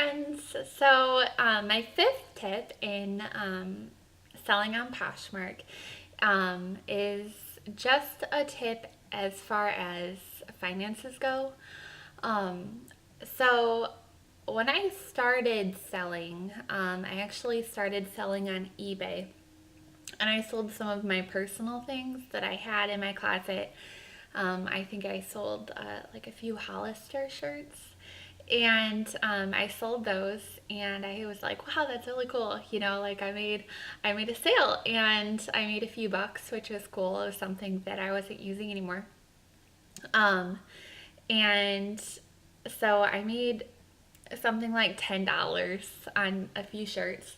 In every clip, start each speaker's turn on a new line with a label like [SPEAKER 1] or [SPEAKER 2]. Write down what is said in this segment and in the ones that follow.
[SPEAKER 1] friends. So, my fifth tip in selling on Poshmark is just a tip as far as finances go. Um, so, when I started selling, I actually started selling on eBay. And I sold some of my personal things that I had in my closet. I think I sold like a few Hollister shirts, and I sold those, and I was like, wow, that's really cool. Like I made a sale, and I made a few bucks, which was cool. It was something that I wasn't using anymore. Um, and so I made something like $10 on a few shirts,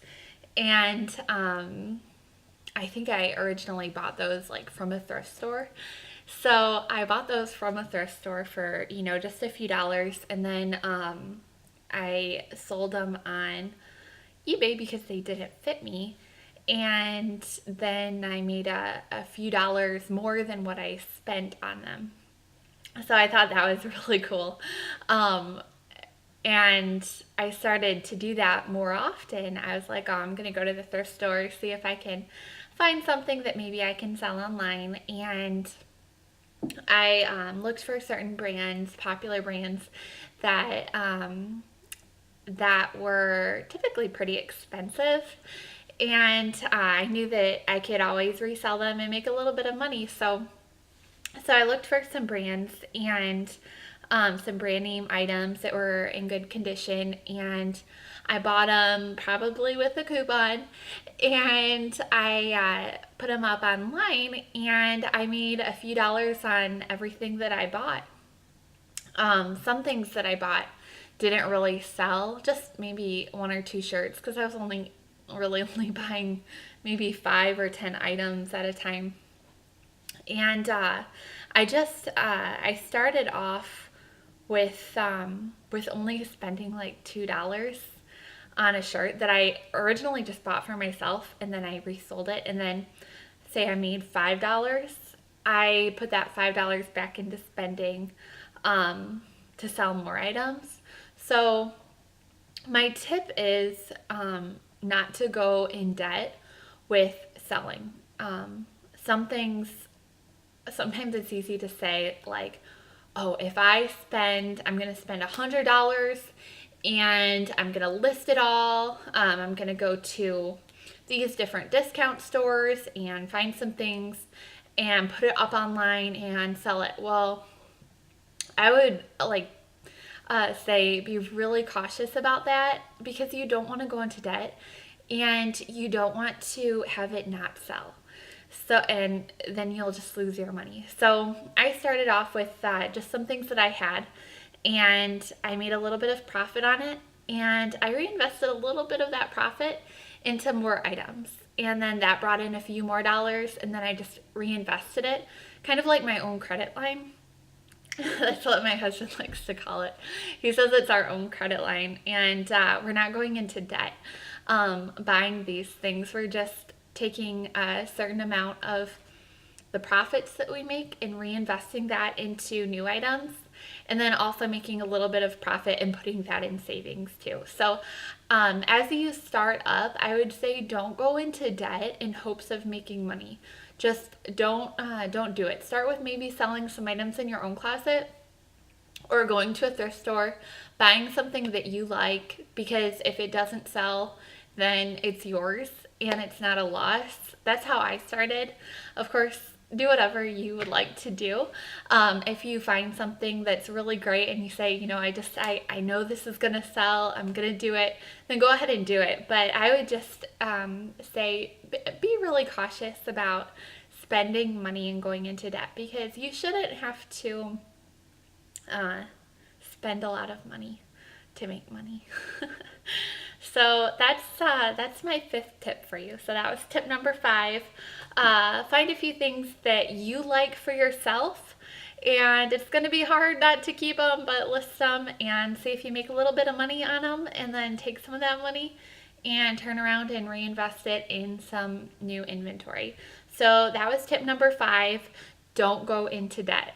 [SPEAKER 1] and I think I originally bought those like from a thrift store. So I bought those from a thrift store for, just a few dollars. And then I sold them on eBay because they didn't fit me. And then I made a few dollars more than what I spent on them. So I thought that was really cool. Um, and I started to do that more often. I was like, oh, I'm going to go to the thrift store, see if I can find something that maybe I can sell online. And I looked for certain brands, popular brands that were typically pretty expensive. And I knew that I could always resell them and make a little bit of money. So I looked for some brands and some brand name items that were in good condition, and I bought them probably with a coupon, and I put them up online, and I made a few dollars on everything that I bought. Some things that I bought didn't really sell, just maybe one or two shirts, because I was only buying maybe 5 or 10 items at a time. And I started off with only spending like $2 on a shirt that I originally just bought for myself, and then I resold it. And then say I made $5, I put that $5 back into spending to sell more items. So my tip is not to go in debt with selling. Some things, sometimes it's easy to say, like, oh, if I'm going to spend $100 and I'm going to list it all. I'm going to go to these different discount stores and find some things and put it up online and sell it. Well, I would say be really cautious about that, because you don't want to go into debt and you don't want to have it not sell. So, and then you'll just lose your money. So I started off with just some things that I had, and I made a little bit of profit on it, and I reinvested a little bit of that profit into more items. And then that brought in a few more dollars, and then I just reinvested it, kind of like my own credit line. That's what my husband likes to call it. He says it's our own credit line, and we're not going into debt buying these things. We're just taking a certain amount of the profits that we make and reinvesting that into new items, and then also making a little bit of profit and putting that in savings too. So as you start up, I would say don't go into debt in hopes of making money. Just don't do it. Start with maybe selling some items in your own closet, or going to a thrift store, buying something that you like, because if it doesn't sell, then it's yours and it's not a loss. That's how I started. Of course, do whatever you would like to do. If you find something that's really great and you say, I know this is gonna sell, I'm gonna do it, then go ahead and do it. But I would just say, be really cautious about spending money and going into debt, because you shouldn't have to spend a lot of money to make money. So that's my fifth tip for you. So that was tip number 5. Find a few things that you like for yourself, and it's going to be hard not to keep them, but list them and see if you make a little bit of money on them, and then take some of that money and turn around and reinvest it in some new inventory. So that was tip number 5. Don't go into debt.